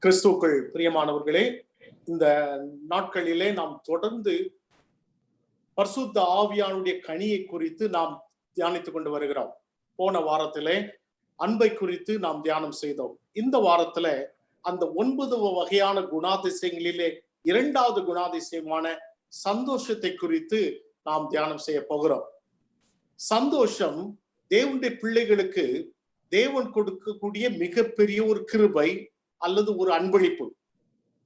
கிறிஸ்துவுக்குள் பிரியமானவர்களே, இந்த நாட்களிலே நாம் தொடர்ந்து பரிசுத்த ஆவியானுடைய கனியை குறித்து நாம் தியானித்துக் கொண்டு வருகிறோம். போன வாரத்திலே அன்பை குறித்து நாம் தியானம் செய்தோம். இந்த வாரத்துல அந்த 9 வகையான குணாதிசயங்களிலே 2வது குணாதிசயமான சந்தோஷத்தை குறித்து நாம் தியானம் செய்ய போகிறோம். சந்தோஷம் தேவனுடைய பிள்ளைகளுக்கு தேவன் கொடுக்கக்கூடிய மிகப்பெரிய ஒரு கிருபை அல்லது ஒரு அன்பளிப்பு.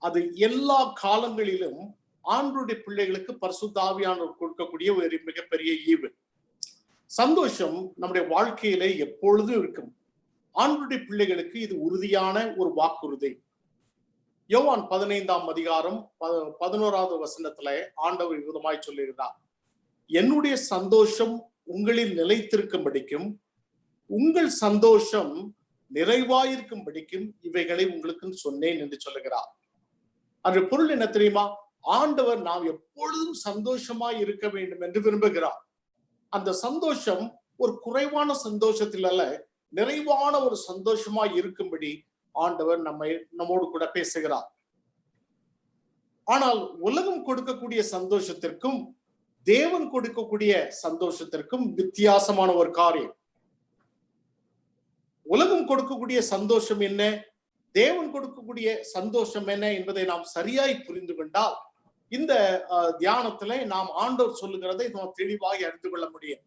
அது எல்லா காலங்களிலும் ஆண்டவருடைய பிள்ளைகளுக்கு பரிசுத்த ஆவியானவர் கொடுக்கக்கூடிய ஒரு மிகப்பெரிய ஈவு. சந்தோஷம் நம்முடைய வாழ்க்கையிலே எப்பொழுதும் இருக்கும். ஆண்டவருடைய பிள்ளைகளுக்கு இது உறுதியான ஒரு வாக்குறுதி. யோவான் 15ஆம் அதிகாரம் 11வது வசனத்துல ஆண்டவர் விதமாய் சொல்லுகிறார், என்னுடைய சந்தோஷம் உங்களில் நிலைத்திருக்கும்படிக்கும் உங்கள் சந்தோஷம் நிறைவாயிருக்கும்படிக்கும் இவைகளை உங்களுக்கு சொன்னேன் என்று சொல்லுகிறார். அந்த பொருள் என்ன தெரியுமா? ஆண்டவர் நாம் எப்பொழுதும் சந்தோஷமாய் இருக்க வேண்டும் என்று விரும்புகிறார். அந்த சந்தோஷம் ஒரு குறைவான சந்தோஷத்தில் அல்ல, நிறைவான ஒரு சந்தோஷமாய் இருக்கும்படி ஆண்டவர் நம்மோடு கூட பேசுகிறார். ஆனால் உலகம் கொடுக்கக்கூடிய சந்தோஷத்திற்கும் தேவன் கொடுக்கக்கூடிய சந்தோஷத்திற்கும் வித்தியாசமான ஒரு காரியம். உலகம் கொடுக்கக்கூடிய சந்தோஷம் என்ன, தேவன் கொடுக்கக்கூடிய சந்தோஷம் என்ன என்பதை நாம் சரியாய் புரிந்து கொண்டால் இந்த தியானத்துல நாம் ஆண்டவர் சொல்லுகிறதை நாம் தெளிவாக அறிந்து கொள்ள முடியும்.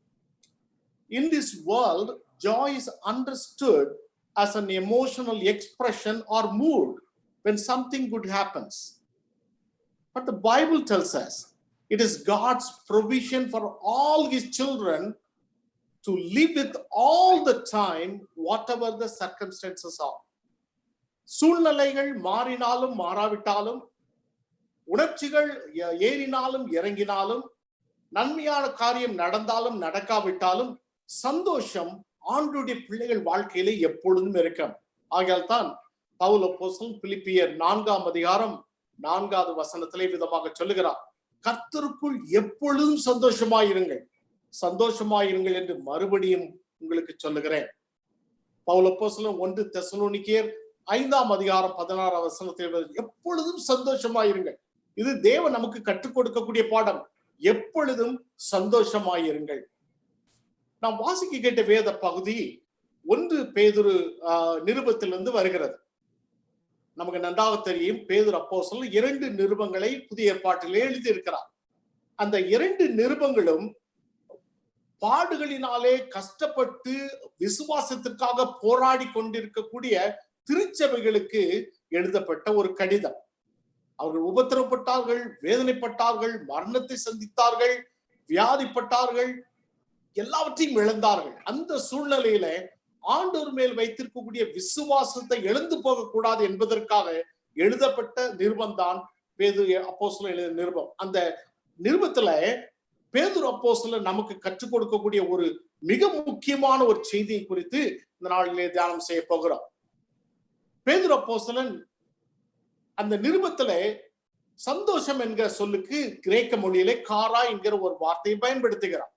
In this world, joy is understood as an emotional expression or mood when something good happens. But the Bible tells us it is God's provision for all his children to live with all the time, whatever the circumstances are. சூழ்நிலைகள் மாறினாலும் மாறாவிட்டாலும், உணர்ச்சிகள் ஏறினாலும் இறங்கினாலும், நன்மையான காரியம் நடந்தாலும் நடக்காவிட்டாலும், சந்தோஷம் ஆண்டவருடைய பிள்ளைகள் வாழ்க்கையிலே எப்பொழுதும் இருக்கும். ஆகையால் தான் பவுல் அப்போஸ்தலன் பிலிப்பியர் 4ஆம் அதிகாரம் 4வது வசனத்திலே விதமாக சொல்லுகிறார், கர்த்தருக்குள் எப்பொழுதும் சந்தோஷமாயிருங்கள், சந்தோஷமாயிருங்கள் என்று மறுபடியும் உங்களுக்கு சொல்லுகிறேன். பவுல் அப்போஸ்தலன் 1 தெசலோனிக்கேயர் 5ஆம் அதிகாரம் 16ஆம் வசனத்தில் எப்பொழுதும் சந்தோஷமாயிருங்கள். இது தேவன் நமக்கு கற்றுக் கொடுக்கக்கூடிய பாடம். எப்பொழுதும் சந்தோஷமாயிருங்கள். நாம் வாசிக்க கேட்ட வேத பகுதி 1 பேதுரு நிருபத்திலிருந்து வருகிறது. நமக்கு நன்றாக தெரியும், பேதுரு அப்போஸ்தலன் 2 நிருபங்களை புதிய ஏற்பாட்டிலே எழுதியிருக்கிறார். அந்த 2 நிருபங்களும் பாடுகளினாலே கஷ்டப்பட்டு விசுவாசத்திற்காக போராடி கொண்டிருக்கக்கூடிய திருச்சபைகளுக்கு எழுதப்பட்ட ஒரு கடிதம். அவர்கள் உபத்திரப்பட்டார்கள், வேதனைப்பட்டார்கள், மரணத்தை சந்தித்தார்கள், வியாதிப்பட்டார்கள், எல்லாவற்றையும் இழந்தார்கள். அந்த சூழ்நிலையில ஆண்டவர் மேல் வைத்திருக்கக்கூடிய விசுவாசத்தை எழுந்து போகக்கூடாது என்பதற்காக எழுதப்பட்ட நிருபம் தான் பேதுரு அப்போஸ்தலன் எழுதிய நிருபம். அந்த நிருபத்துல பேதுரு அப்போஸ்தலன் நமக்கு கற்றுக் கொடுக்கக்கூடிய ஒரு மிக முக்கியமான ஒரு செய்தியை குறித்து இந்த நாளிலே தியானம் செய்ய போகிறோம். பேதுரு அப்போஸ்தலன் அந்த நிருபத்துல சந்தோஷம் என்கிற சொல்லுக்கு கிரேக்க மொழியிலே காரா என்கிற ஒரு வார்த்தையை பயன்படுத்துகிறார்.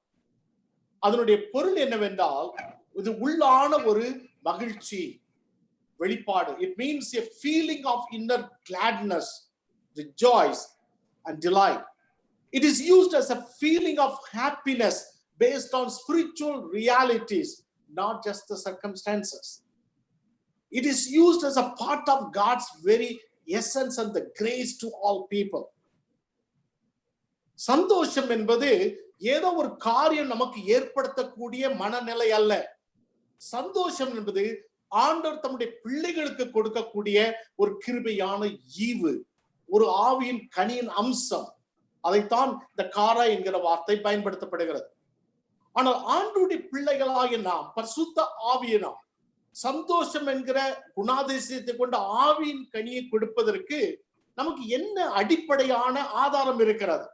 அதனுடைய பொருள் என்னவென்றால், இது உள்ளான ஒரு மகிழ்ச்சி வெளிப்பாடு. It means a feeling of inner gladness, rejoice and delight. It is used as a feeling of happiness based on spiritual realities, not just the circumstances. It is used as a part of God's very essence and the grace to all people. சந்தோஷம் என்பது ஏதோ ஒரு காரியம் நமக்கு ஏற்படுத்தக்கூடிய மனநிலை அல்ல. சந்தோஷம் என்பது ஆண்டவர் தம்முடைய பிள்ளைகளுக்கு கொடுக்கக்கூடிய ஒரு கிருபையான ஈவு, ஒரு ஆவியின் கனியின் அம்சம். அதைத்தான் இந்த காரா என்கிற வார்த்தை பயன்படுத்தப்படுகிறது. ஆனால் ஆண்டவருடைய பிள்ளைகளாகிய நாம், பரிசுத்த ஆவியினால் சந்தோஷம் என்கிற குணாதிசயத்தை கொண்ட ஆவியின் கனியை கொடுப்பதற்கு நமக்கு என்ன அடிப்படையான ஆதாரம் இருக்கிறது?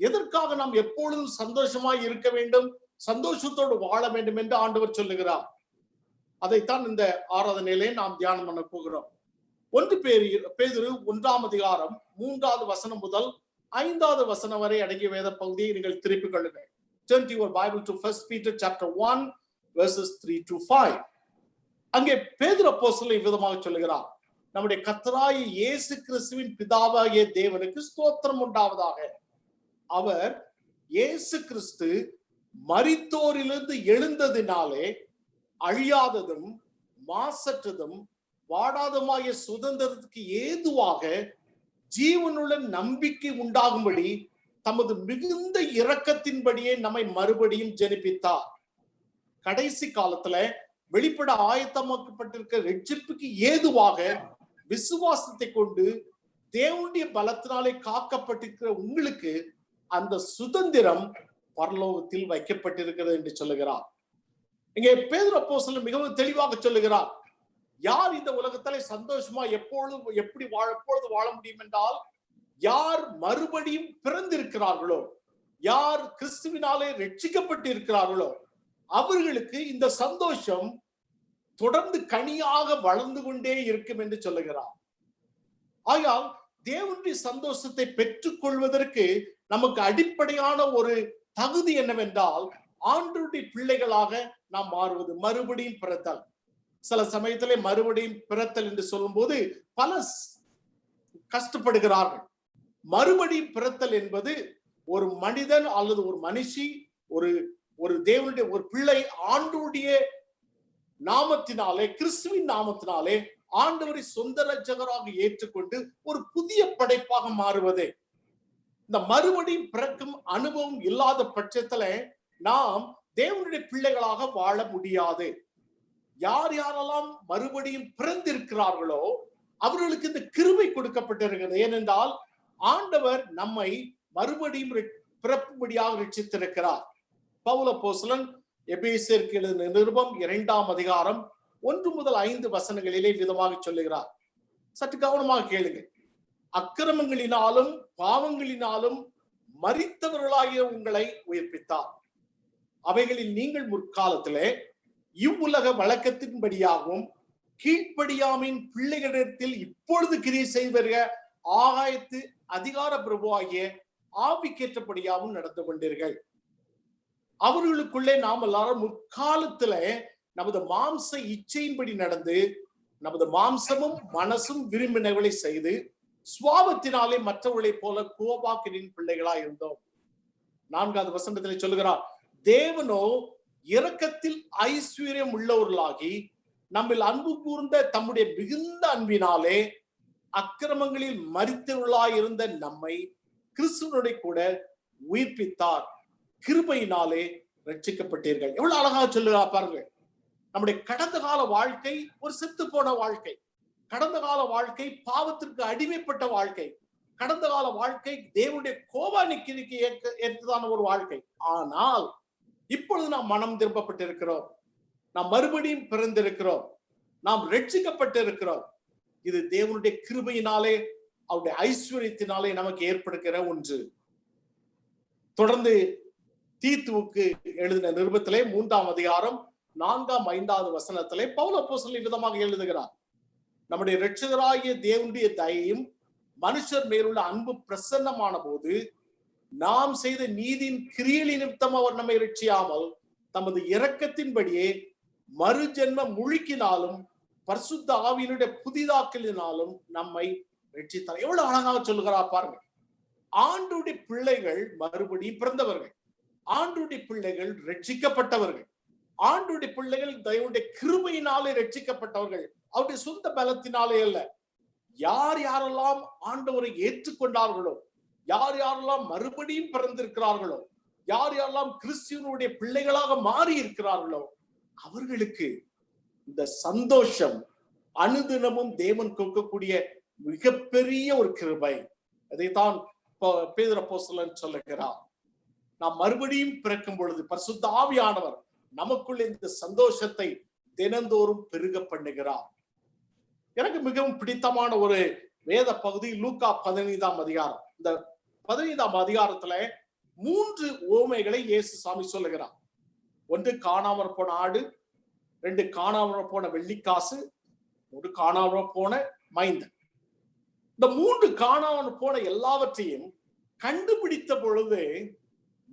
எதற்காக நாம் எப்பொழுதும் சந்தோஷமாய் இருக்க வேண்டும், சந்தோஷத்தோடு வாழ வேண்டும் என்று ஆண்டவர் சொல்லுகிறார். அதைத்தான் இந்த ஆராதனையிலே நாம் தியானம் பண்ண போகிறோம். 1 பேதுரு 1ஆம் அதிகாரம் 3வது வசனம் முதல் 5வது வசனம் வரை அடங்கிய வேத பகுதியை நீங்கள் திருப்பிக் கொள்ளுங்கள். Turn to your Bible to 1 Peter chapter 1 verses 3 to 5. அங்கே பேதுரு அப்போஸ்தலன் விதமாக சொல்லுகிறார், நம்முடைய கர்த்தராகிய இயேசு கிறிஸ்துவின் பிதாவாகிய தேவனுக்கு ஸ்தோத்திரம் உண்டாவதாக. அவர் இயேசு கிறிஸ்து மரித்தோரிலிருந்து எழுந்ததினாலே அழியாததும் மாசற்றதும் வாடாதமாகிய சுதந்திரத்துக்கு ஏதுவாக ஜீவனுள்ள நம்பிக்கை உண்டாகும்படி தமது மிகுந்த இரக்கத்தின்படியே நம்மை மறுபடியும் ஜெனிப்பித்தார். கடைசி காலத்துல வெளிப்பட ஆயத்தமாக்கப்பட்டிருக்கிற ரட்சிப்புக்கு ஏதுவாக விசுவாசத்தை கொண்டு தேவனுடைய பலத்தினாலே காக்கப்பட்டிருக்கிற உங்களுக்கு அந்த சுதந்திரம் பரலோகத்தில் வைக்கப்பட்டிருக்கிறது என்று சொல்லுகிறார். இங்கே பேதுரு அப்போஸ்தலன் மிகவும் தெளிவாக சொல்லுகிறார், யார் இந்த உலகத்திலே சந்தோஷமா எப்படி வாழ முடியும் என்றால், யார் மறுபடியும் பிறந்திருக்கிறார்களோ, யார் கிறிஸ்துவினாலே ரட்சிக்கப்பட்டு இருக்கிறார்களோ அவர்களுக்கு இந்த சந்தோஷம் தொடர்ந்து கனியாக வளர்ந்து கொண்டே இருக்கும் என்று சொல்லுகிறார். ஆகையால் தேவனுடைய சந்தோஷத்தை பெற்றுக் கொள்வதற்கு நமக்கு அடிப்படையான ஒரு தகுதி என்னவென்றால், ஆண்டவருடைய பிள்ளைகளாக நாம் மாறுவது, மறுபடியும் பிறத்தல். சில சமயத்திலே மறுபடியும் பிறத்தல் என்று சொல்லும் போது பல கஷ்டப்படுகிறார்கள். மறுபடியும் பிறத்தல் என்பது ஒரு மனிதன் அல்லது ஒரு மனுஷி, ஒரு தேவனுடைய ஒரு பிள்ளை ஆண்டவருடைய நாமத்தினாலே, கிறிஸ்துவின் நாமத்தினாலே ஆண்டவரை சொந்த ரட்சகராக ஏற்றுக்கொண்டு ஒரு புதிய படைப்பாக மாறுவதே. இந்த மறுபடியும் பிறக்கும் அனுபவம் இல்லாத பட்சத்துல நாம் தேவனுடைய பிள்ளைகளாக வாழ முடியாது. யார் யாரெல்லாம் மறுபடியும் பிறந்திருக்கிறார்களோ அவர்களுக்கு இந்த கிருபை கொடுக்கப்பட்டிருக்கிறது. ஏனென்றால் ஆண்டவர் நம்மை மறுபடியும் பிறப்புபடியாக ரட்சித்திருக்கிறார். பவுல் அப்போஸ்தலன் எபேசியருக்கு எழுதின நிருபம் 2ஆம் அதிகாரம் 1 முதல் 5 வசனங்களிலே விதமாக சொல்லுகிறார். சற்று கவனமாக கேளுங்க. அக்கிரமங்களினாலும் பாவங்களினாலும் மரித்தவர்களாகிய உங்களை உயிர்ப்பித்தார். அவைகளில் நீங்கள் முற்காலத்திலே இவ்வுலக வழக்கத்தின்படியாகவும் கீழ்ப்படியாமின் பிள்ளைகளிடத்தில் இப்பொழுது கிரியை செய்வர ஆகாயத்து அதிகார பிரபுவாகிய ஆவிக்கேற்றபடியாகவும் நடந்து கொண்டீர்கள். அவர்களுக்குள்ளே நாம் எல்லாரும் முற்காலத்துல நமது மாம்ச இச்சையின்படி நடந்து நமது மாம்சமும் மனசும் விரும்பினவர்களை செய்து சுவாபத்தினாலே மற்றவர்களை போல கோபாக்கினின் பிள்ளைகளா இருந்தோம். 4வது வசனத்திலே சொல்லுகிறார், தேவனோ இரக்கத்தில் ஐஸ்வர்யம் உள்ளவர்களாகி நம்மில் அன்பு கூர்ந்த தம்முடைய மிகுந்த அன்பினாலே அக்கிரமங்களில் மரித்தவர்களாயிருந்த நம்மை கிறிஸ்துவனுடைய கூட உயிர்ப்பித்தார். கிருபையினாலே ரட்சிக்கப்பட்டீர்கள். எவ்வளவு அழகா சொல்லுறா பாருங்க. நம்முடைய கடந்த கால வாழ்க்கை ஒரு செத்து போன வாழ்க்கை. கடந்த கால வாழ்க்கை பாவத்திற்கு அடிமைப்பட்ட வாழ்க்கை. கடந்த கால வாழ்க்கை தேவனுடைய கோபானிக்கு ஏற்றதான ஒரு வாழ்க்கை. ஆனால் இப்பொழுது நாம் மனம் திரும்பப்பட்டிருக்கிறோம். நாம் மறுபடியும் பிறந்திருக்கிறோம். நாம் ரட்சிக்கப்பட்டிருக்கிறோம். இது தேவனுடைய கிருபையினாலே, அவருடைய ஐஸ்வர்யத்தினாலே நமக்கு ஏற்படுகிற ஒன்று. தொடர்ந்து தீத்துவுக்கு எழுதின நிருபத்திலே 3ஆம் அதிகாரம் 4ஆம் 5வது வசனத்திலே பவுல் அப்போஸ்தலன் விதமாக எழுதுகிறார், நம்முடைய இரட்சகராகிய தேவனுடைய தயையும் மனுஷர் மேலுள்ள அன்பு பிரசன்னமான போது நாம் செய்த நீதியின் கிரியையின் நிமித்தம் அவர் நம்மை ரட்சியாமல் தமது இரக்கத்தின்படியே மறுஜென்ம முழுக்கினாலும் பரிசுத்த ஆவியினுடைய புதிதாக்கலினாலும் நம்மை ரட்சித்தார். எவ்வளவு அழகாக சொல்லுகிறார் பாருங்க. ஆண்டவருடைய பிள்ளைகள் மறுபடியும் பிறந்தவர்கள். ஆண்டவருடைய பிள்ளைகள் ரட்சிக்கப்பட்டவர்கள். ஆண்டவருடைய பிள்ளைகள் தேவனுடைய கிருபையினாலே ரட்சிக்கப்பட்டவர்கள். அவருடைய சொந்த பலத்தினாலே அல்ல. யார் யாரெல்லாம் ஆண்டவரை ஏற்றுக்கொண்டார்களோ, யார் யாரெல்லாம் மறுபடியும் பிறந்திருக்கிறார்களோ, யார் யாரெல்லாம் கிறிஸ்துவனுடைய பிள்ளைகளாக மாறி இருக்கிறார்களோ அவர்களுக்கு இந்த சந்தோஷம் அனுதினமும் தேவன் கொடுக்கக்கூடிய மிகப்பெரிய ஒரு கிருபை. அதைத்தான் பேதுரு அப்போஸ்தலன் சொல்லுகிறார். நாம் மறுபடியும் பிறக்கும் பொழுது பரிசுத்த ஆவியானவர் நமக்குள்ள இந்த சந்தோஷத்தை தினந்தோறும் பெருக பண்ணுகிறார். எனக்கு மிகவும் பிடித்தமான ஒரு வேத பகுதி லூக்கா 15ஆம் அதிகாரம். இந்த 15ஆம் அதிகாரத்துல 3 உவமைகளை இயேசு சாமி சொல்லுகிறார். 1 காணாமற் போன ஆடு, 2 காணாமற் போன வெள்ளிக்காசு, 1 காணாமற் போன மைந்தன். இந்த 3 காணாமற் போன எல்லாவற்றையும் கண்டுபிடித்த பொழுது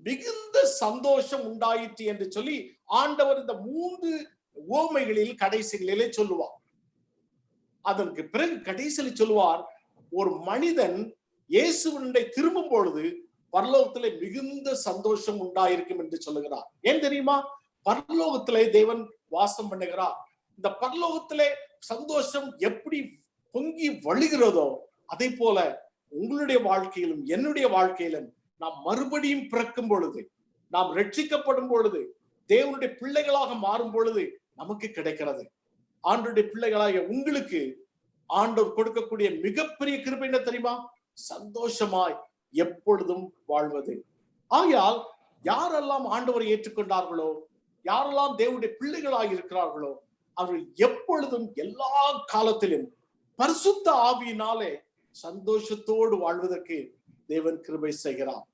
மிகுந்த சந்தோஷம் உண்டாயிற்று என்று சொல்லி ஆண்டவர் இந்த 3 உவமைகளில் கடைசிகளிலே சொல்லுவார். அதற்கு பிறகு கடைசியில் சொல்லுவார், ஒரு மனிதன் இயேசுவினுடைய திரும்பும் பொழுது பரலோகத்திலே மிகுந்த சந்தோஷம் உண்டாயிருக்கும் என்று சொல்லுகிறார். ஏன் தெரியுமா? பரலோகத்திலே தேவன் வாசம் பண்ணுகிறார். இந்த பரலோகத்திலே சந்தோஷம் எப்படி பொங்கி வழிகிறதோ அதே போல உங்களுடைய வாழ்க்கையிலும் என்னுடைய வாழ்க்கையிலும் நாம் மறுபடியும் பிறக்கும் பொழுது, நாம் ரட்சிக்கப்படும் பொழுது, தேவனுடைய பிள்ளைகளாக மாறும் பொழுது நமக்கு கிடைக்கிறது. ஆண்டவருடைய பிள்ளைகளாக உங்களுக்கு ஆண்டவர் கொடுக்கக்கூடிய மிகப்பெரிய கிருபை என்ன தெரியுமா? சந்தோஷமாய் எப்பொழுதும் வாழ்வது. ஆகையால் யாரெல்லாம் ஆண்டவரை ஏற்றுக்கொண்டார்களோ, யாரெல்லாம் தேவனுடைய பிள்ளைகளாக இருக்கிறார்களோ, அவர்கள் எப்பொழுதும் எல்லா காலத்திலும் பரிசுத்த ஆவியினாலே சந்தோஷத்தோடு வாழ்வதற்கு தேவன் கிருபை செய்கிறார்.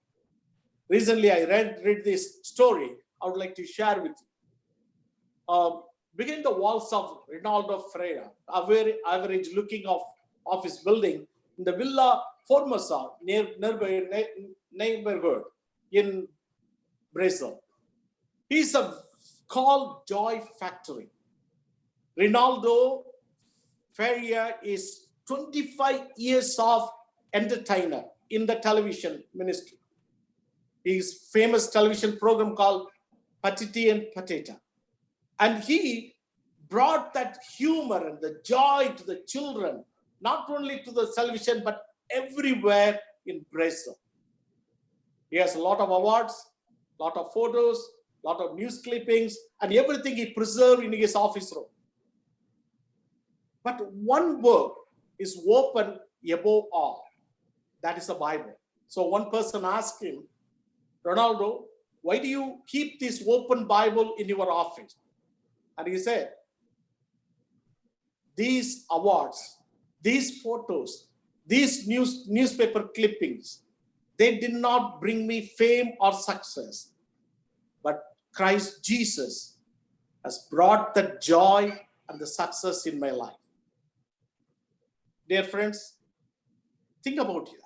Recently I read this story. I would like to share with you. Behind the walls of Rinaldo Freire, a very average looking of his building in the Villa Formosa nearby neighborhood in Brazil. He's a called Joy Factory. Rinaldo Freire is 25 years of entertainer in the television ministry. His famous television program called Patiti and Patata. And he brought that humor and the joy to the children, not only to the television, but everywhere in Brazil. He has a lot of awards, lot of photos, lot of news clippings, and everything he preserved in his office room. But one book is open above all. That is the Bible. So one person asked him, Ronaldo, why do you keep this open Bible in your office? And he said, these awards, these photos, these newspaper clippings, they did not bring me fame or success, but Christ Jesus has brought the joy and the success in my life. Dear friends, think about that.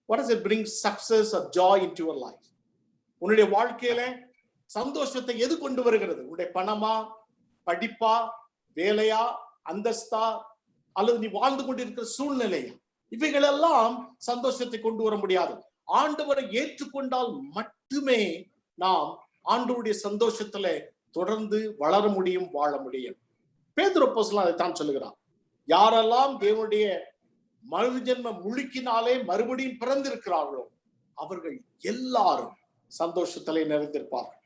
What does it bring success or joy into your life? உன்னுடைய வாழ்க்கையில சந்தோஷத்தை எது கொண்டு வருகிறது? உன்னுடைய பணமா, படிப்பா, வேலையா, அந்தஸ்தா, அல்லது நீ வாழ்ந்து கொண்டிருக்கிற சூழ்நிலையா? இவைகளெல்லாம் சந்தோஷத்தை கொண்டு வர முடியாது. ஆண்டவரை ஏற்றுக்கொண்டால் மட்டுமே நாம் ஆண்டவருடைய சந்தோஷத்துல தொடர்ந்து வளர முடியும், வாழ முடியும். பேதுரு அப்போஸ்தலன் அதைத்தான் சொல்லுகிறார். யாரெல்லாம் தேவனுடைய மறுஜென்ம முழுக்கினாலே மறுபடியும் பிறந்திருக்கிறார்களோ அவர்கள் எல்லாரும் சந்தோஷத்திலே நிறைந்திருப்பார்கள்.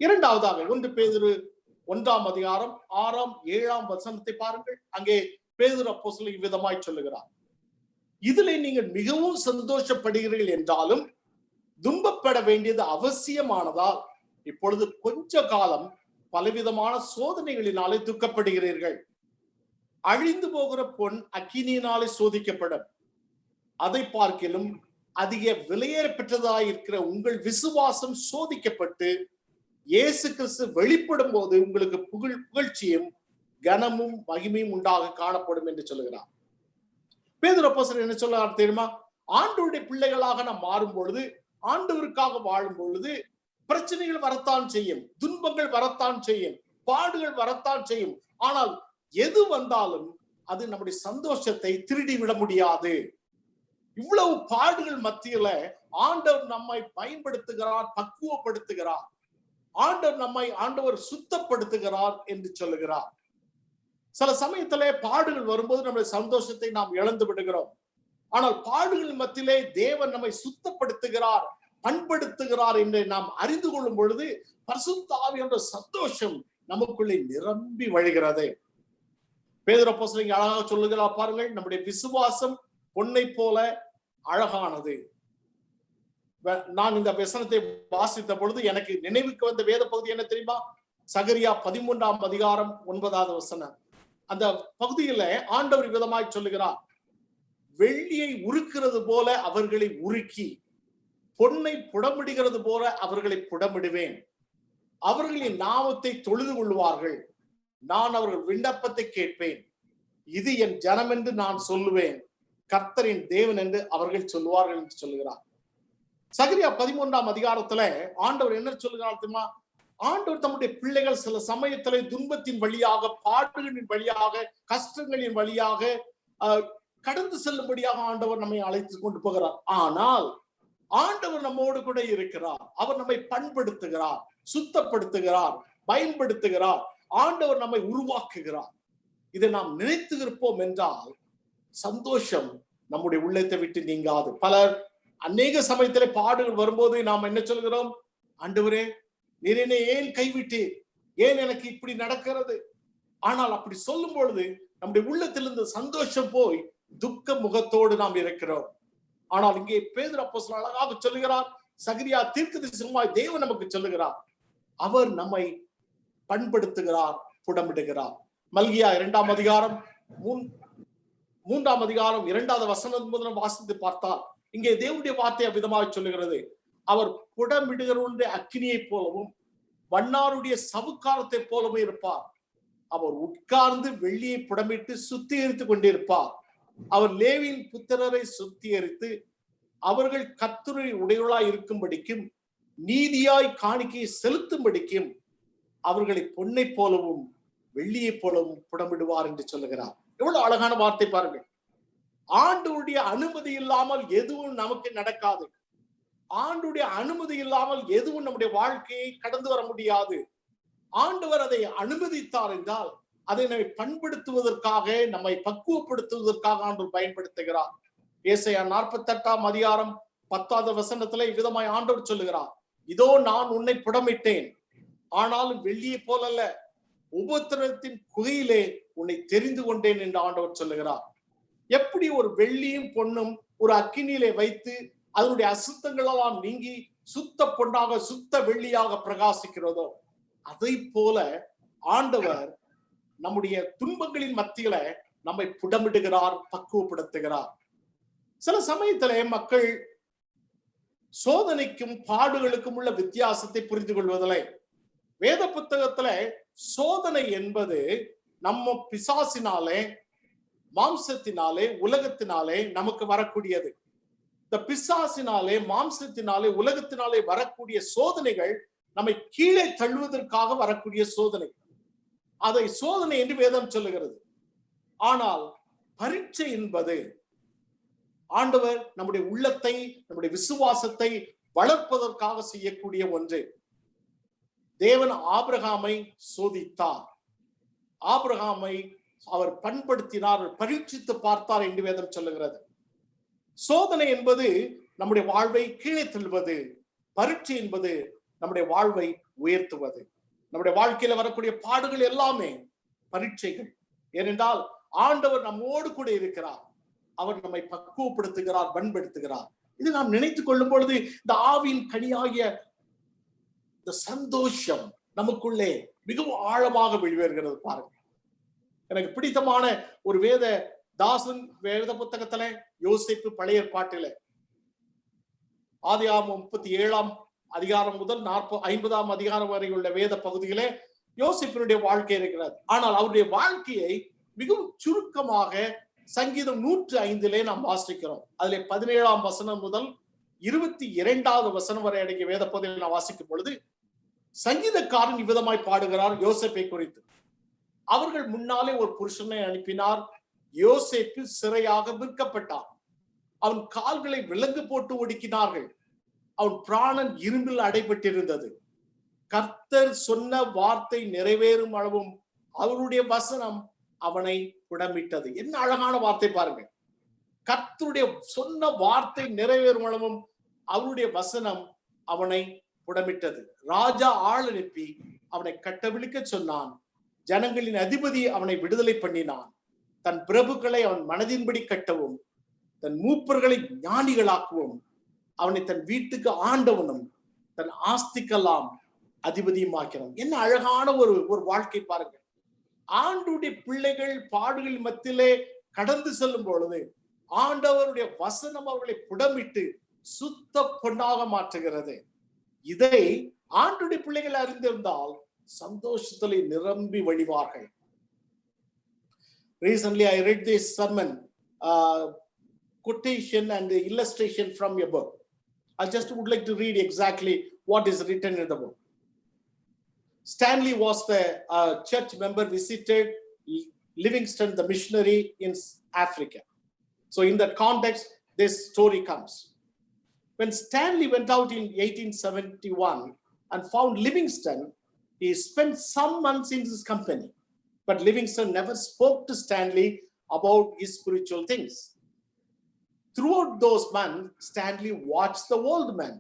இரண்டாவதாக 1 பேதுரு 1ஆம் அதிகாரம் 6ஆம் 7ஆம் வசனத்தை பாருங்கள். அங்கே பேதுரு அப்போஸ்தலன் இவ்விதமாய் சொல்லுகிறார், இதிலே நீங்கள் மிகவும் சந்தோஷப்படுகிறீர்கள் என்றாலும் துன்பப்பட வேண்டியது அவசியமானதால் இப்பொழுது கொஞ்ச காலம் பலவிதமான சோதனைகளினாலே துக்கப்படுகிறீர்கள். அழிந்து போகிற பொன் அக்கினியினாலே சோதிக்கப்படும். அதை பார்க்கிலும் அதிக விலையேற பெற்றதாயிருக்கிற உங்கள் விசுவாசம் சோதிக்கப்பட்டு இயேசு கிறிஸ்து வெளிப்படும் போது உங்களுக்கு புகழ்ச்சியும் கனமும் மகிமையும் உண்டாக காணப்படும் என்று சொல்லுகிறார். பேதுரு அப்போஸ்தலன் என்ன சொல்றார் தெரியுமா? ஆண்டவருடைய பிள்ளைகளாக நாம் மாறும் பொழுது, ஆண்டவருக்காக வாழும் பொழுது பிரச்சனைகள் வரத்தான் செய்யும், துன்பங்கள் வரத்தான் செய்யும், பாடுகள் வரத்தான் செய்யும். ஆனால் எது வந்தாலும் அது நம்முடைய சந்தோஷத்தை திருடி விட முடியாது. இவ்வளவு பாடுகள் மத்தியில ஆண்டவர் நம்மை பயன்படுத்துகிறார், பக்குவப்படுத்துகிறார். ஆண்டவர் சுத்தப்படுத்துகிறார் என்று சொல்லுகிறார். சில சமயத்திலே பாடுகள் வரும்போது நம்முடைய சந்தோஷத்தை நாம் இழந்து விடுகிறோம். ஆனால் பாடுகள் மத்தியிலே தேவன் நம்மை சுத்தப்படுத்துகிறார், பண்படுத்துகிறார் என்று நாம் அறிந்து கொள்ளும் பொழுது பரிசுத்த ஆவி என்ற சந்தோஷம் நமக்குள்ளே நிரம்பி வழிகிறது. பேதுரு அப்போஸ்தலன் அழகாக சொல்லுகிறார் பாருங்கள், நம்முடைய விசுவாசம் பொன்னை போல அழகானது. நான் இந்த வசனத்தை வாசித்த பொழுது எனக்கு நினைவுக்கு வந்த வேத பகுதி என்ன தெரியுமா? சகரியா 13ஆம் அதிகாரம் 9வது வசனம். அந்த பகுதியில ஆண்டவர் விதமாய் சொல்லுகிறார், வெள்ளியை உருக்கிறது போல அவர்களை உருக்கி பொன்னை புடமிடுகிறது போல அவர்களை புடமிடுவேன். அவர்களின் நாமத்தை தொழுது கொள்வார்கள். நான் அவர்கள் விண்ணப்பத்தை கேட்பேன். இது என் ஜனம் என்று நான் சொல்லுவேன், கர்த்தரின் தேவன் என்று அவர்கள் சொல்லுவார்கள் என்று சொல்லுகிறார். சகரியா 13ஆம் அதிகாரத்துல ஆண்டவர் என்ன சொல்லுகிறார் தெரியுமா? ஆண்டவர் தம்முடைய பிள்ளைகள் சில சமயத்திலே துன்பத்தின் வழியாக, பாடுகளின் வழியாக, கஷ்டங்களின் வழியாக கடந்து செல்லும்படியாக ஆண்டவர் நம்மை அழைத்து கொண்டு போகிறார். ஆனால் ஆண்டவர் நம்மோடு கூட இருக்கிறார். அவர் நம்மை பண்படுத்துகிறார், சுத்தப்படுத்துகிறார், பயன்படுத்துகிறார். ஆண்டவர் நம்மை உருவாக்குகிறார். இதை நாம் நினைத்து இருப்போம் என்றால் சந்தோஷம் நம்முடைய உள்ளத்தை விட்டு நீங்காது. பலர் அநேக சமயத்திலே பாடுகள் வரும்போது நாம் என்ன சொல்கிறோம்? ஆண்டவரே, நீர் என்னை ஏன் கைவிட்டீர்? ஏன் எனக்கு இப்படி நடக்கிறது? ஆனால் அப்படி சொல்லும் பொழுது நம்முடைய உள்ளத்திலிருந்து சந்தோஷம் போய் துக்க முகத்தோடு நாம் இருக்கிறோம். ஆனால் இங்கே பேதுரு அப்போஸ்தலன் அழகாக சொல்லுகிறார், சகரியா தீர்க்கதரிசியாய் தேவன் நமக்கு சொல்லுகிறார், அவர் நம்மை பண்படுத்துகிறார், புடமிடுகிறார். மல்கியா 2ஆம் அதிகாரம் 3ஆம் அதிகாரம் 2வது வசனம் முதல் வாசித்து பார்த்தால் இங்கே தேவனுடைய வார்த்தை விதமாக சொல்லுகிறது, அவர் புடமிடுகிற அக்கினியை போலவும் வண்ணாருடைய சவுக்காரத்தை போலவும் இருப்பார். அவர் உட்கார்ந்து வெள்ளியை புடமிட்டு சுத்திகரித்துக் கொண்டிருப்பார். அவர் லேவியின் புத்திரரை சுத்திகரித்து அவர்கள் கர்த்தருடைய உடையவர்களாய் இருக்கும்படிக்கும் நீதியாய் காணிக்கையை செலுத்தும்படிக்கும் அவர்களை பொன்னை போலவும் வெள்ளியை போலவும் புடமிடுவார் என்று சொல்லுகிறார். எவ்வளவு அழகான வார்த்தை பாருங்கள். ஆண்டவருடைய அனுமதி இல்லாமல் எதுவும் நமக்கு நடக்காது. ஆண்டவருடைய அனுமதி இல்லாமல் எதுவும் நம்முடைய வாழ்க்கையை கடந்து வர முடியாது. ஆண்டவர் அதை அனுமதித்தார் என்றால் அதை நம்மை பண்படுத்துவதற்காக, நம்மை பக்குவப்படுத்துவதற்காக ஆண்டவர் பயன்படுத்துகிறார். ஏசாயா 48ஆம் அதிகாரம் 10வது வசனத்துல இவ்விதமாய் ஆண்டவர் சொல்லுகிறார், இதோ நான் உன்னை புடமிட்டேன், ஆனாலும் வெள்ளியை போலல்ல, உபத்திரத்தின் குகையிலே உன்னை தெரிந்து கொண்டேன் என்று ஆண்டவர் சொல்லுகிறார். எப்படி ஒரு வெள்ளியும் பொன்னும் ஒரு அக்கினியிலே வைத்து அதனுடைய அசுத்தங்களெல்லாம் நீங்கி சுத்த பொன்னாக சுத்த வெள்ளியாக பிரகாசிக்கிறதோ, அதை போல ஆண்டவர் நம்முடைய துன்பங்களின் மத்தியில நம்மை புடமிடுகிறார், பக்குவப்படுத்துகிறார். சில சமயத்திலே மக்கள் சோதனைக்கும் பாடுகளுக்கும் உள்ள வித்தியாசத்தை புரிந்து கொள்வதில்லை. வேத புத்தகத்துல சோதனை என்பது நம்ம பிசாசினாலே, மாம்சத்தினாலே, உலகத்தினாலே நமக்கு வரக்கூடியது. இந்த பிசாசினாலே, மாம்சத்தினாலே, உலகத்தினாலே வரக்கூடிய சோதனைகள் நம்மை கீழே தள்ளுவதற்காக வரக்கூடிய சோதனை. அதை சோதனை என்று வேதம் சொல்லுகிறது. ஆனால் பரீட்சை என்பது ஆண்டவர் நம்முடைய உள்ளத்தை, நம்முடைய விசுவாசத்தை வளர்ப்பதற்காக செய்யக்கூடிய ஒன்று. தேவன் ஆபிரகாமை சோதித்தார், ஆபிரகாமை அவர் பண்படுத்தினார், பரீட்சித்து பார்த்தார் என்று வேதம் சொல்லுகிறது. சோதனை என்பது நம்முடைய வாழ்வை கீழே தள்ளுவது, பரீட்சை என்பது நம்முடைய வாழ்வை உயர்த்துவது. நம்முடைய வாழ்க்கையில வரக்கூடிய பாடுகள் எல்லாமே பரீட்சைகள். ஏனென்றால் ஆண்டவர் நம்மோடு கூட இருக்கிறார், அவர் நம்மை பக்குவப்படுத்துகிறார், பண்படுத்துகிறார். இது நாம் நினைத்துக் கொள்ளும் பொழுது இந்த ஆவியின் கனியாகிய இந்த சந்தோஷம் நமக்குள்ளே மிகவும் ஆழமாக வெளிவருகிறது. பாருங்க, எனக்கு பிடித்தமான ஒரு வேத தாசன் வேத புத்தகத்துல யோசிப்பு பழைய ஏற்பாட்டில ஆதியாகமம் 37ஆம் அதிகாரம் முதல் 50ஆம் அதிகாரம் வரை உள்ள வேத பகுதிகளே யோசிப்பினுடைய வாழ்க்கை இருக்கிறது. ஆனால் அவருடைய வாழ்க்கையை மிகவும் சுருக்கமாக சங்கீதம் 105 நாம் வாசிக்கிறோம். அதுல 17ஆம் வசனம் முதல் 22வது வசனம் வரை அடங்கிய வேத பகுதியில் நான் வாசிக்கும் பொழுது சங்கீதக்காரன் இவ்விதமாய் பாடுகிறார் யோசேப்பை குறித்து. அவர்கள் முன்னாலே ஒரு புருஷனை அனுப்பினார். யோசேப்பு சிறையாக விற்கப்பட்டான். அவன் கால்களை விலங்கு போட்டு ஒடுக்கினார்கள். அவன் பிராணன் இரும்பில் அடைபட்டிருந்தது. கர்த்தர் சொன்ன வார்த்தை நிறைவேறும் அளவும் அவருடைய வசனம் அவனை புடமிட்டது. என்ன அழகான வார்த்தை பாருங்க. கர்த்தருடைய சொன்ன வார்த்தை நிறைவேறும் அளவும் அவருடைய வசனம் அவனை புடமிட்டது. ராஜா ஆள் அனுப்பி அவனை கட்டவிழ்க்க சொன்னான். ஜனங்களின் அதிபதி அவனை விடுதலை பண்ணினான். தன் பிரபுக்களை அவன் மனதின்படி கட்டவும், தன் மூப்பர்களை ஞானிகளாக்கவும், அவனை தன் வீட்டுக்கு ஆண்டவனும் தன் ஆஸ்திக்கெல்லாம் அதிபதியும் ஆக்கிறான். என்ன அழகான ஒரு வாழ்க்கை பாருங்க. ஆண்டுடைய பிள்ளைகள் பாடுகள் மத்தியிலே கடந்து செல்லும் பொழுது ஆண்டவருடைய வசனம் அவர்களை புடமிட்டு சுத்த பொன்னாக மாற்றுகிறது. இதை ஆண்டுடைய பிள்ளைகள் அறிந்திருந்தால் சந்தோஷத்திலே நிரம்பி வழிவார்கள். Recently I read this sermon quotation and the illustration from your book. I just would like to read exactly what is written in the book. Stanley was the church member, visited Livingston, the missionary in Africa. So in that context, this story comes. When Stanley went out in 1871 and found Livingston, he spent some months in his company. But Livingston never spoke to Stanley about his spiritual things. Throughout those months, Stanley watched the old man.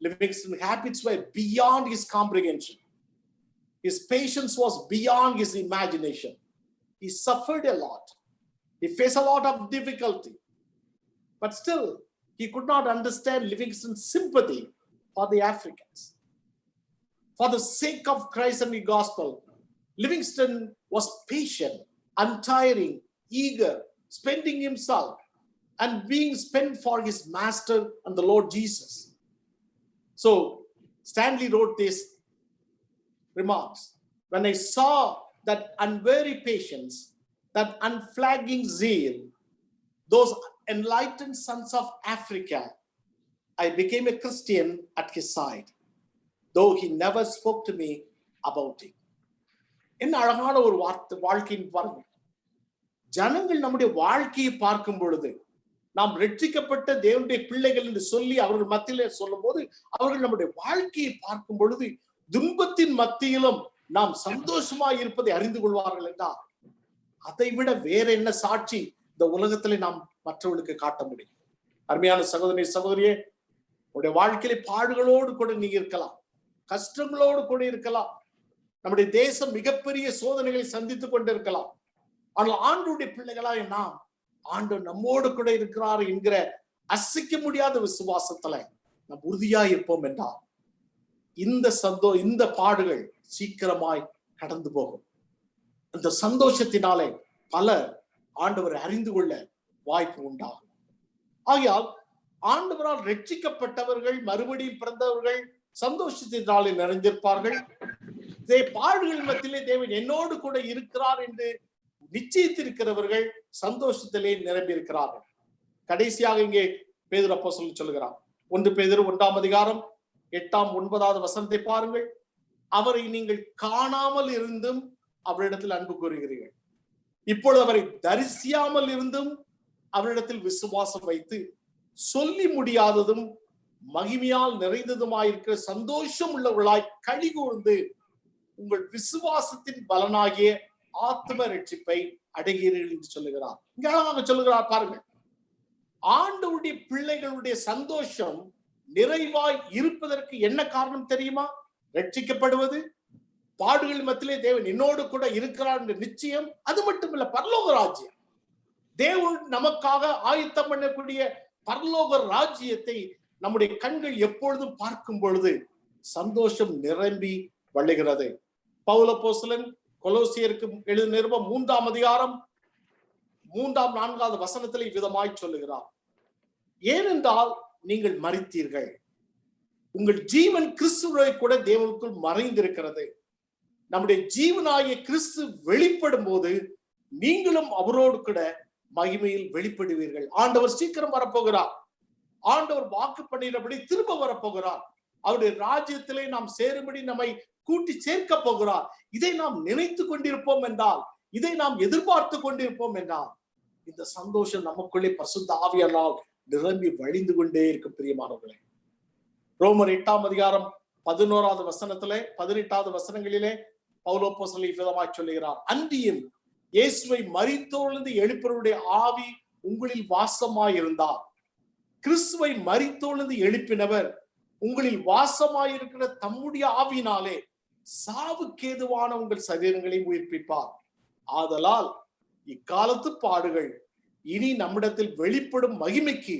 Livingston's habits were beyond his comprehension. His patience was beyond his imagination. He suffered a lot. He faced a lot of difficulty. But still, he could not understand Livingston's sympathy for the Africans. For the sake of Christ and the gospel, Livingston was patient, untiring, eager, spending himself and being spent for his master and the Lord Jesus. So Stanley wrote these remarks. When I saw that unwearied patience, that unflagging zeal, those enlightened sons of Africa, I became a Christian at his side, though he never spoke to me about it. என்ன அழகான ஒரு வாழ்க்கையின் பாருங்க. ஜனங்கள் நம்முடைய வாழ்க்கையை பார்க்கும் பொழுது, நாம் ரட்சிக்கப்பட்ட தேவனுடைய பிள்ளைகள் என்று சொல்லி அவர்கள் மத்தியிலே சொல்லும் போது, அவர்கள் நம்முடைய வாழ்க்கையை பார்க்கும் பொழுது துன்பத்தின் மத்தியிலும் நாம் சந்தோஷமாய் இருப்பதை அறிந்து கொள்வார்கள் என்றால், அதை விட வேற என்ன சாட்சி இந்த உலகத்திலே நாம் மற்றவர்களுக்கு காட்ட முடியும்? அருமையான சகோதரி சகோதரியே, உங்களுடைய வாழ்க்கையில பாடுகளோடு கூட நீங்க இருக்கலாம், கஷ்டங்களோடு கூட இருக்கலாம், நம்முடைய தேசம் மிகப்பெரிய சோதனைகளை சந்தித்துக் கொண்டிருக்கலாம். ஆனால் ஆண்டவருடைய பிள்ளைகளாய் நாம், ஆண்டவர் நம்மோடு கூட இருக்கிறார் என்கிற அசைக்க முடியாத விசுவாசத்துல நாம் உறுதியா இருப்போம் என்றால், இந்த பாடுகள் சீக்கிரமாய் கடந்து போகும். இந்த சந்தோஷத்தினாலே பலர் ஆண்டவரை அறிந்து கொள்ள வாய்ப்பு உண்டாகும். ஆகையால் ஆண்டவரால் ரட்சிக்கப்பட்டவர்கள், மறுபடியும் பிறந்தவர்கள் சந்தோஷத்தினாலே நிறைந்திருப்பார்கள். பாடுகள் மத்தியிலே தேவன் என்னோடு கூட இருக்கிறார் என்று நிச்சயித்திருக்கிறவர்கள் சந்தோஷத்திலே நிரம்பி இருக்கிறார்கள். கடைசியாக இங்கே பேதுரு அப்போஸ்தலன் சொல்லுகிறார். 1 பேதுரு 1ஆம் அதிகாரம் 8ஆம் 9வது வசனத்தை பாருங்கள். அவரை நீங்கள் காணாமல் இருந்தும் அவரிடத்தில் அன்பு கூறுகிறீர்கள். இப்பொழுது அவரை தரிசியாமல் இருந்தும் அவரிடத்தில் விசுவாசம் வைத்து சொல்லி முடியாததும் மகிமையால் நிறைந்ததுமாயிருக்கிற சந்தோஷம் உள்ளவர்களாய் களி கூர்ந்து உங்கள் விசுவாசத்தின் பலனாகிய ஆத்ம ரட்சிப்பை அடைகிறீர்கள் என்று சொல்லுகிறார். இங்க அழகாக சொல்லுகிறார் பாருங்கள். ஆண்டவருடைய பிள்ளைகளுடைய சந்தோஷம் நிறைவாய் இருப்பதற்கு என்ன காரணம் தெரியுமா? ரட்சிக்கப்படுவது, பாடுகள் மத்தியிலே தேவன் என்னோடு கூட இருக்கிறார் என்ற நிச்சயம். அது மட்டுமல்ல, பரலோக ராஜ்யம், தேவன் நமக்காக ஆயத்தம் பண்ணக்கூடிய பரலோக ராஜ்யத்தை நம்முடைய கண்கள் எப்பொழுதும் பார்க்கும் பொழுது சந்தோஷம் நிரம்பி வழிகிறது. பவுல் அப்போஸ்தலன் கொலோசியருக்கு எழுதின நிருபம் 3ஆம் அதிகாரம் 3ஆம் 4வது வசனத்தில் இவ்விதமாய் சொல்லுகிறார். ஏனென்றால் நீங்கள் மரித்தீர்கள், உங்கள் ஜீவன் கிறிஸ்துவை கூட தேவனுக்குள் மறைந்திருக்கிறது. நம்முடைய ஜீவனாகிய கிறிஸ்து வெளிப்படும் போது நீங்களும் அவரோடு கூட மகிமையில் வெளிப்படுவீர்கள். ஆண்டவர் சீக்கிரம் வரப்போகிறார். ஆண்டவர் வாக்கு பண்ணினபடி திரும்ப வரப்போகிறார். அவருடைய ராஜ்யத்திலே நாம் சேரும்படி நம்மை கூட்டி சேர்க்க போகிறார். இதை நாம் நினைத்து கொண்டிருப்போம் என்றால், இதை நாம் எதிர்பார்த்து கொண்டிருப்போம் என்றால், இந்த சந்தோஷம் நமக்குள்ளே பரிசுத்த ஆவியால் நிரம்பி வழிந்து கொண்டே இருக்கும். பிரியமானவர்களே, ரோமர் 8ஆம் அதிகாரம் 11வது வசனத்திலே 18வது வசனங்களிலே பவுல் அப்போஸ்தலன் இவ்விதமாய் சொல்லுகிறார். அன்றியும் இயேசுவை மரித்தோரிலிருந்து எழுப்பினவருடைய ஆவி உங்களில் வாசமாயிருந்தார். கிறிஸ்துவை மரித்தோரிலிருந்து எழுப்பினவர் உங்களில் வாசமாயிருக்கிற தம்முடைய ஆவியினாலே சாவுக்கேதுவான உங்கள் சரீரங்களை உயிர்ப்பிப்பார். ஆதலால் இக்காலத்து பாடுகள் இனி நம்மிடத்தில் வெளிப்படும் மகிமைக்கு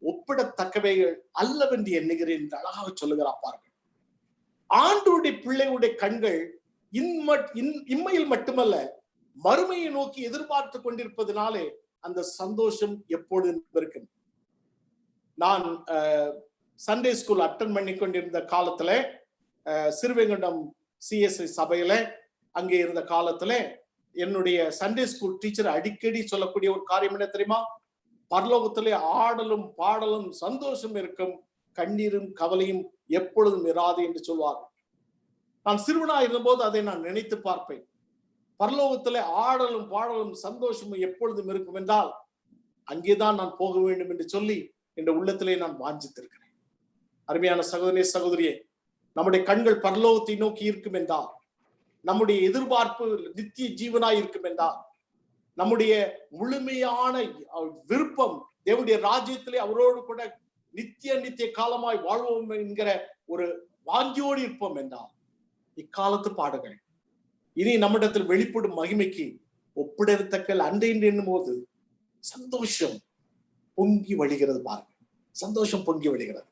ஒப்பிடத்தக்கவைகள் அல்லவென்று எண்ணுகிறேன் என்று அழகாக சொல்லுகிறார் பாருங்கள். ஆண்டவருடைய பிள்ளைகளுடைய கண்கள் இம்மையில் மட்டுமல்ல, மறுமையை நோக்கி எதிர்பார்த்து கொண்டிருப்பதனாலே அந்த சந்தோஷம் எப்பொழுதும் இருக்கும். நான் சண்டே ஸ்கூல் அட்டன் பண்ணி கொண்டிருந்த காலத்துல, சிறுவைகுண்டம் சிஎஸ்ஐ சபையில அங்கே இருந்த காலத்துல, என்னுடைய சண்டே ஸ்கூல் டீச்சர் அடிக்கடி சொல்லக்கூடிய ஒரு காரியம் என்ன தெரியுமா? பரலோகத்திலே ஆடலும் பாடலும் சந்தோஷம் இருக்கும், கண்ணீரும் கவலையும் எப்பொழுதும் இராது என்று சொல்வார். நான் சிறுவனாய் இருந்தபோது அதை நான் நினைத்து பார்ப்பேன். பரலோகத்திலே ஆடலும் பாடலும் சந்தோஷமும் எப்பொழுதும் இருக்கும் என்றால் அங்கேதான் நான் போக வேண்டும் என்று சொல்லி என்ற உள்ளத்திலே நான் வாஞ்சித்திருக்கிறேன். அருமையான சகோதரனே சகோதரியே, நம்முடைய கண்கள் பரலோகத்தை நோக்கி இருக்கும் என்றால், நம்முடைய எதிர்பார்ப்பு நித்திய ஜீவனாய் இருக்கும் என்றால், நம்முடைய முழுமையான விருப்பம் தேவனுடைய ராஜ்யத்திலே அவரோடு கூட நித்திய காலமாய் வாழ்வோம் என்கிற ஒரு வாஞ்சியோடு இருப்போம் என்றால், இக்காலத்து பாடுகள் இனி நம்மிடத்தில் வெளிப்படும் மகிமைக்கு ஒப்பிடத்தக்க அன்றைன்று என்னும் போது சந்தோஷம் பொங்கி வழிகிறது. பாருங்க, சந்தோஷம் பொங்கி வழிகிறது.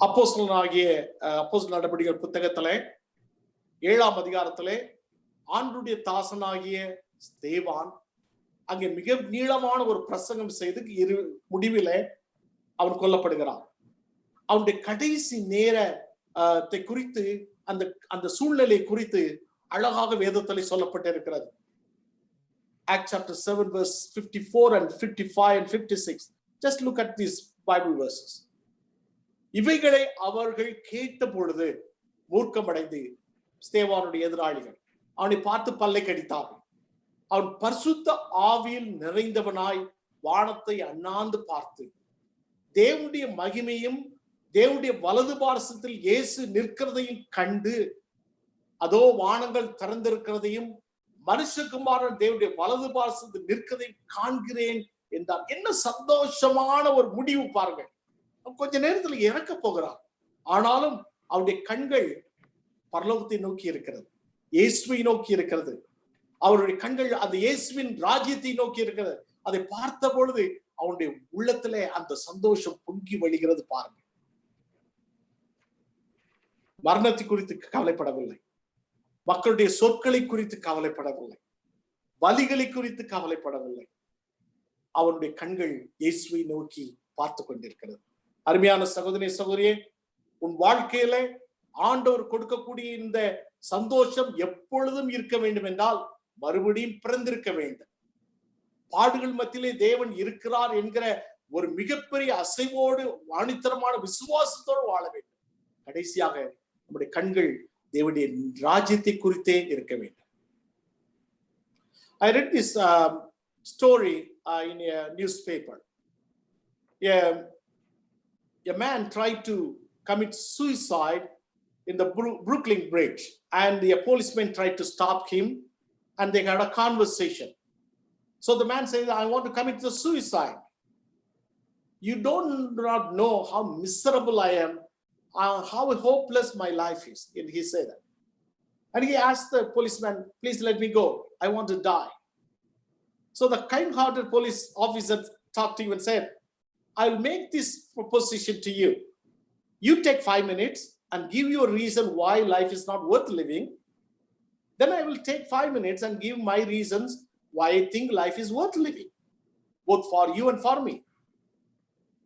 அப்போஸ்தலர் நடபடிகள் புத்தகத்திலே 7ஆம் அதிகாரத்திலே ஆண்டுடைய தாசனாகிய ஸ்தேவான் அங்கே மிக நீளமான ஒரு பிரசங்கம் செய்து முடிவிலே அவன் கொல்லப்படுகிறான். அவனுடைய கடைசி நேரத்தை குறித்து அந்த சூழ்நிலை குறித்து அழகாக வேதத்திலே சொல்லப்பட்டிருக்கிறது. Acts chapter 7 verse 54 and 55 and 56. Just look at these Bible verses. இவைகளை அவர்கள் கேட்ட பொழுது மூர்க்கமடைந்து ஸ்தேவானுடைய எதிராளிகள் அவனை பார்த்து பல்லை கடித்தார்கள். அவன் பரிசுத்த ஆவியில் நிறைந்தவனாய் வானத்தை அண்ணாந்து பார்த்து தேவனுடைய மகிமையும் தேவனுடைய வலது பார்சத்தில் இயேசு நிற்கிறதையும் கண்டு, அதோ வானங்கள் திறந்திருக்கிறதையும் மனுஷகுமாரன் தேவனுடைய வலது பார்சத்தில் நிற்கிறதையும் காண்கிறேன் என்றார். என்ன சந்தோஷமான ஒரு முடிவு பாருங்க. கொஞ்ச நேரத்தில் இறக்க போகிறார். ஆனாலும் அவருடைய கண்கள் பரலோகத்தை நோக்கி இருக்கிறது, இயேசுவை நோக்கி இருக்கிறது. அவருடைய கண்கள் அந்த இயேசுவின் ராஜ்யத்தை நோக்கி இருக்கிறது. அதை பார்த்த பொழுது அவனுடைய உள்ளத்திலே அந்த சந்தோஷம் பொங்கி வழிகிறது. பாருங்க, மரணத்தை குறித்து கவலைப்படவில்லை, மக்களுடைய சொற்களை குறித்து கவலைப்படவில்லை, வலிகளை குறித்து கவலைப்படவில்லை. அவனுடைய கண்கள் இயேசுவை நோக்கி பார்த்து கொண்டிருக்கிறது. அருமையான சகோதரி சகோதரியே, உன் வாழ்க்கையில ஆண்டவர் கொடுக்கக்கூடிய இந்த சந்தோஷம் எப்பொழுதும் இருக்க வேண்டும் என்றால் மறுபடியும் பிறந்திருக்க வேண்டும். பாடுகள் மத்தியிலே தேவன் இருக்கிறார் என்கிற ஒரு மிகப்பெரிய அசைவோடு ஆணித்தரமான விசுவாசத்தோடு வாழ வேண்டும். கடைசியாக நம்முடைய கண்கள் தேவனுடைய ராஜ்யத்தை குறித்தே இருக்க வேண்டும். I read this story in a newspaper. A man tried to commit suicide in the Brooklyn Bridge, and the policeman tried to stop him, and they had a conversation. So the man said, I want to commit the suicide. You not know how miserable I am, how hopeless my life is. And he said that. And he asked the policeman, please let me go. I want to die. So the kind-hearted police officer talked to him and said, I'll make this proposition to you. You take 5 minutes and give you a reason why life is not worth living. Then I will take 5 minutes and give my reasons why I think life is worth living, both for you and for me.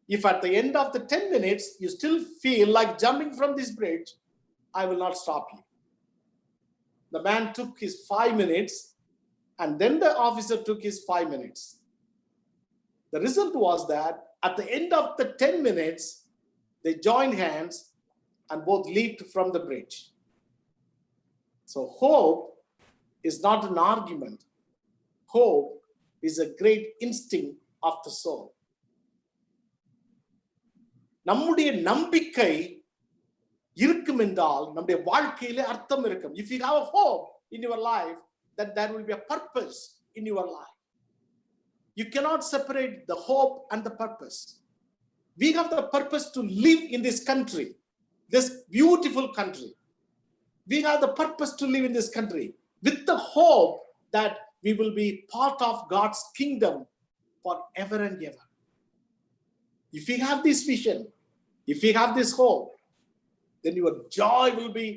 If at the end of the 10 minutes you still feel like jumping from this bridge, I will not stop you. The man took his 5 minutes, and then the officer took his 5 minutes. The result was that at the end of the 10 minutes, they joined hands and both leaped from the bridge. So hope is not an argument. Hope is a great instinct of the soul. நம்முடைய நம்பிக்கை இருக்கும் என்றால் நம்முடைய வாழ்க்கையிலே அர்த்தம் இருக்கும். If you have a hope in your life, then there will be a purpose in your life. You cannot separate the hope and the purpose. We have the purpose to live in this country, this beautiful country. We have the purpose to live in this country with the hope that we will be part of God's kingdom forever and ever. If we have this vision, if we have this hope, then your joy will be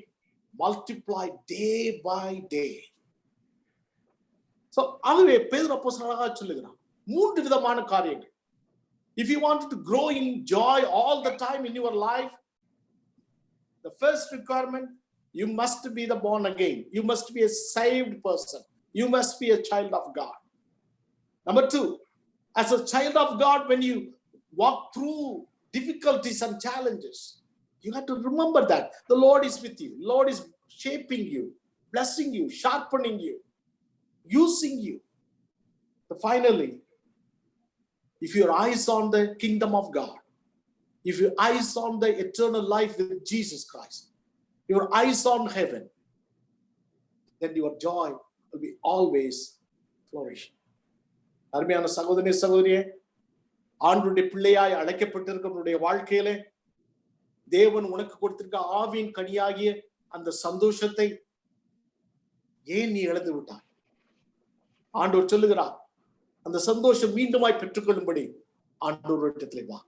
multiplied day by day. So, ஆகவே பேதுரு அப்போஸ்தலன் அழகா சொல்லுகிறான், 3 விதமான காரியங்கள். If you want to grow in joy all the time in your life, the first requirement, you must be the born again. You must be a saved person. You must be a child of God. Number 2, as a child of God, when you walk through difficulties and challenges, You have to remember that the Lord is with you. Lord is shaping you, blessing you, sharpening you, using you. So finally, if your eyes on the kingdom of God, if your eyes on the eternal life with Jesus Christ, your eyes on heaven, then your joy will be always flourishing. அருமையான சகோதரனே சகோதரியே, ஆண்டவருடைய பிள்ளையாய் அழைக்கப்பட்டிருக்கிற வாழ்க்கையிலே தேவன் உனக்கு கொடுத்திருக்க ஆவியின் கனியாகிய அந்த சந்தோஷத்தை ஏன் நீ இழந்து விட்டாய்? ஆண்டவர் சொல்லுகிறார், அந்த சந்தோஷம் மீண்டுமாய் பெற்றுக்கொள்ளும்படி ஆண்டவரிடத்திலே வா.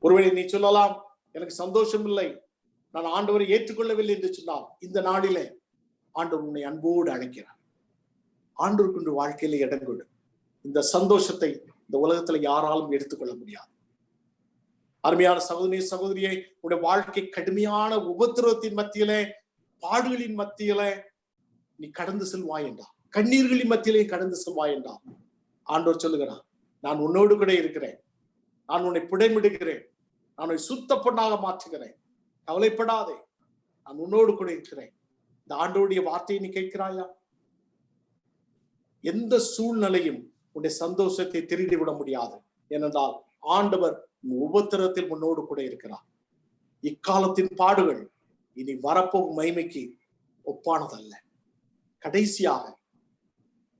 ஒருவேளை நீ சொல்லலாம், எனக்கு சந்தோஷம் இல்லை, நான் ஆண்டவரை ஏற்றுக்கொள்ளவில்லை என்று சொன்னால், இந்த நாளிலே ஆண்டவர் உன்னை அன்போடு அழைக்கிறார். ஆண்டவருக்கு வாழ்க்கையில இடம் கொடு. இந்த சந்தோஷத்தை இந்த உலகத்துல யாராலும் எடுத்துக்கொள்ள முடியாது. அருமையான சகோதரி சகோதரியை, உடைய வாழ்க்கை கடுமையான உபத்திரவத்தின் மத்தியிலே, பாடுகளின் மத்தியிலே நீ கடந்து செல்வாய் என்றார், கண்ணீர்களின் மத்தியிலே கடந்து செல்வாய் என்றார். ஆண்டவர் சொல்லுகிறார், நான் உன்னோடு கூட இருக்கிறேன், நான் உன்னை புடைமிடுகிறேன், நான் உன்னை சுத்த பொண்ணாக மாற்றுகிறேன், கவலைப்படாதே, நான் உன்னோடு கூட இருக்கிறேன். இந்த ஆண்டவருடைய வார்த்தையை நீ கேட்கிறாயா? எந்த சூழ்நிலையும் உன்னுடைய சந்தோஷத்தை திருடி விட முடியாது. ஏனென்றால் ஆண்டவர் உபத்திரத்தில் முன்னோடு கூட இருக்கிறார். இக்காலத்தின் பாடுகள் இனி வரப்போகும் மகிமைக்கு ஒப்பானதல்ல. கடைசியாக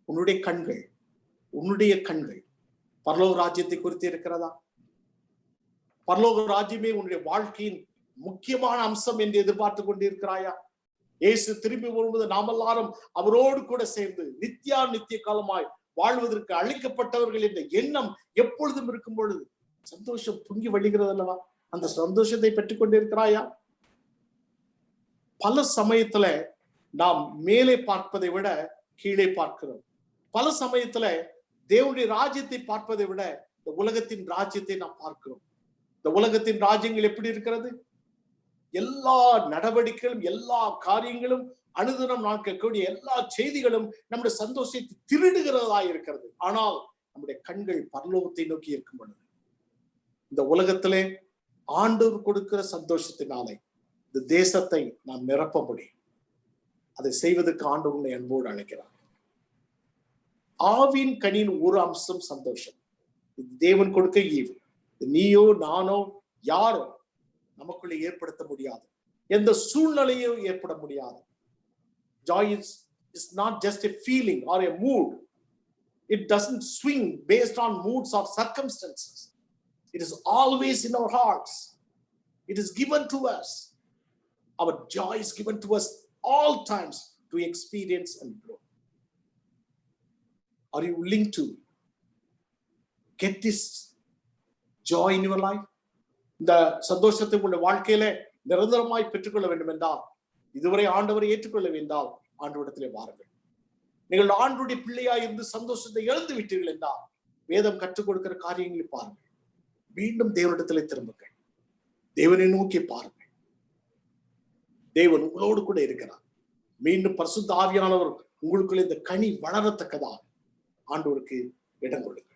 உன்னுடைய கண்கள் பரலோக ராஜ்யத்தை குறித்து இருக்கிறதா? பரலோக ராஜ்யமே உன்னுடைய வாழ்க்கையின் முக்கியமான அம்சம் என்று எதிர்பார்த்து கொண்டிருக்கிறாயா? இயேசு திரும்பி வரும்போது நாம் எல்லாரும் அவரோடு கூட சேர்ந்து நித்திய காலமாய் வாழ்வதற்கு அழைக்கப்பட்டவர்கள் என்ற எண்ணம் எப்பொழுதும் இருக்கும் பொழுது சந்தோஷம் பொங்கி வழிகிறது அல்லவா? அந்த சந்தோஷத்தை பெற்றுக் கொண்டிருக்கிறாயா? பல சமயத்துல நாம் மேலே பார்ப்பதை விட கீழே பார்க்கிறோம். பல சமயத்துல தேவனுடைய ராஜ்யத்தை பார்ப்பதை விட இந்த உலகத்தின் ராஜ்யத்தை நாம் பார்க்கிறோம். இந்த உலகத்தின் ராஜ்யங்கள் எப்படி இருக்கிறது? எல்லா நடவடிக்கைகளும், எல்லா காரியங்களும், அனுதினம் நாம் கேட்கக்கூடிய எல்லா செய்திகளும் நம்முடைய சந்தோஷத்தை திருடுகிறதா இருக்கிறது. ஆனால் நம்முடைய கண்கள் பரலோகத்தை நோக்கி இருக்கும் பொழுது, இந்த உலகத்திலே ஆண்டவர் கொடுக்கிற சந்தோஷத்தினாலே இந்த தேசத்தை நாம் நிரப்ப முடியும். அதை செய்வதற்கு ஆண்டவர் உன்னை அன்போடு அழைக்கிறார். ஆவின் கனியின் ஒரு அம்சம் சந்தோஷம். இது தேவன் கொடுக்க ஈவு. நீயோ நானோ யாரோ நமக்குள்ளே ஏற்படுத்த முடியாது, எந்த சூழ்நிலையும் ஏற்பட முடியாது. Joy is not just a feeling or a mood. It doesn't swing based on moods or circumstances. It is always in our hearts. It is given to us. Our joy is given to us all times to experience and grow. Are you willing to get this joy in your life? இந்த சந்தோஷத்தை உங்களுடைய வாழ்க்கையில நிரந்தரமாய் பெற்றுக்கொள்ள வேண்டும் என்றால், இதுவரை ஆண்டவரை ஏற்றுக்கொள்ள வேண்டால் ஆண்டவரிடத்திலே வாருங்கள். நீங்கள் ஆண்டவருடைய பிள்ளையா இருந்து சந்தோஷத்தை இழந்து விட்டீர்கள் என்றால் வேதம் கற்றுக் கொடுக்கிற காரியங்களை பாருங்கள். மீண்டும் தேவனிடத்திலே திரும்புங்கள். தேவனை நோக்கி பாருங்கள். தேவன் உங்களோடு கூட இருக்கிறார். மீண்டும் பரிசுத்த ஆவியானவர் உங்களுக்குள்ள இந்த கனி வளரத்தக்கதாக ஆண்டவருக்கு இடம் கொடுங்க.